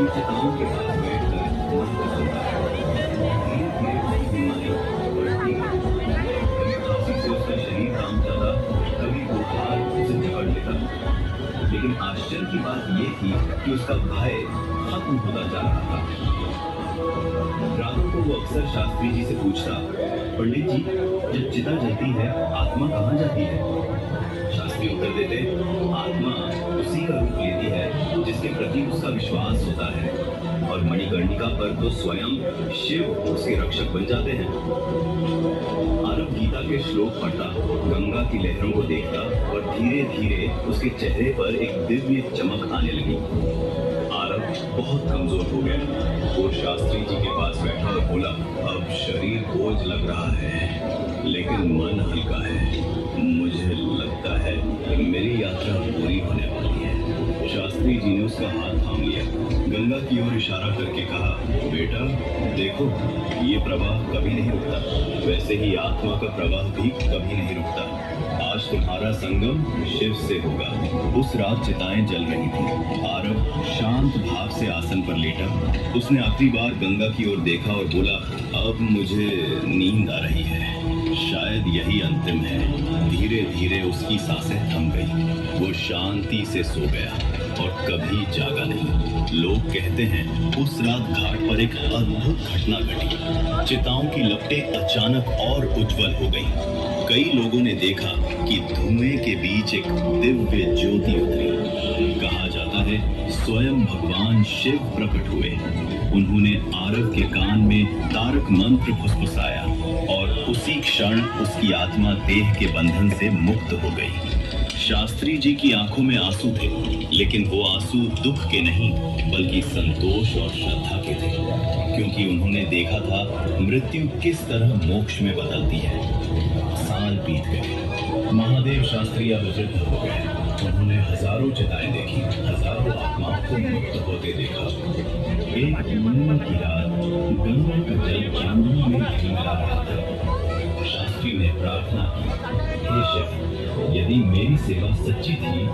इन चिताओं के पास बैठकर मन को सुनता है। धीरे-धीरे उसकी बीमारी बढ़ती गई। कभी खांसी से उसका शरीर काम जाता, कभी बुखार उसे जकड़ लेता। लेकिन आश्चर्य की बात ये थी कि उसका भय खत्म होता जा रहा था। रातों को वो अक्सर शास्त्री जी से पूछता, पंडित जी, जब चिता जलती है आत्मा कहाँ जाती है? शास्त्री उत्तर देते, आत्मा उसी का रूप लेती है जिसके प्रति उसका विश्वास होता है, और मणिकर्णिका पर तो स्वयं शिव उसके रक्षक बन जाते हैं। आरव गीता के श्लोक पढ़ता, गंगा की लहरों को देखता और धीरे धीरे उसके चेहरे पर एक दिव्य चमक आने लगी। आरव बहुत कमजोर हो गया। वो शास्त्री जी के पास बैठा और बोला, अब शरीर बोझ लग रहा है लेकिन मन हल्का है। मुझे लगता है कि मेरी यात्रा पूरी होने वाली है। शास्त्री जी ने उसका हाथ थाम लिया, गंगा की ओर इशारा करके कहा, बेटा देखो, ये प्रवाह कभी नहीं रुकता, वैसे ही आत्मा का प्रवाह भी कभी नहीं रुकता। आज तुम्हारा संगम शिव से होगा। उस रात चिताएं जल रही थी। आरव शांत भाव से आसन पर लेटा। उसने आखिरी बार गंगा की ओर देखा और बोला, अब मुझे नींद आ रही है, शायद यही अंतिम है। धीरे धीरे उसकी सांसें थम गई। वो शांति से सो गया और कभी जागा नहीं। लोग कहते हैं उस रात घाट पर एक अद्भुत घटना घटी। चिताओं की लपटें अचानक और उज्जवल हो गईं। कई लोगों ने देखा कि धुएं के बीच एक दिव्य ज्योति उतरी। कहा जाता है स्वयं भगवान शिव प्रकट हुए। उन्होंने आरव के कान में तारक मंत्र फुसफुसाया और उसी क्षण उसकी आत्मा देह के बंधन से मुक्त हो गई। शास्त्री जी की आंखों में आंसू थे, लेकिन वो आंसू दुख के नहीं बल्कि संतोष और श्रद्धा के थे, क्योंकि उन्होंने देखा था मृत्यु किस तरह मोक्ष में बदलती है। साल बीत गए। महादेव शास्त्री अब वृद्ध हो गए। उन्होंने हजारों चिताएं देखी, हजारों आत्माओं को मुक्त होते देखा। एक पूर्णिमा की रात गंगा का जल चांदनी में झिलमिला रहा था। शास्त्री ने प्रार्थना की, हे शिव, यदि मेरी सेवा सच्ची थी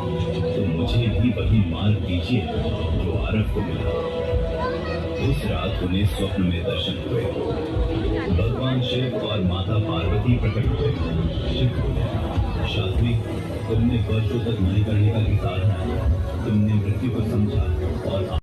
तो मुझे भी वही मार्ग दीजिए जो आरव को मिला। उस रात उन्हें स्वप्न में दर्शन हुए। भगवान शिव और माता पार्वती प्रकट हुए। शिव बोले, शास्त्री, तुमने वर्षों तक मणिकर्णिका की साधना, तुमने मृत्यु को समझा और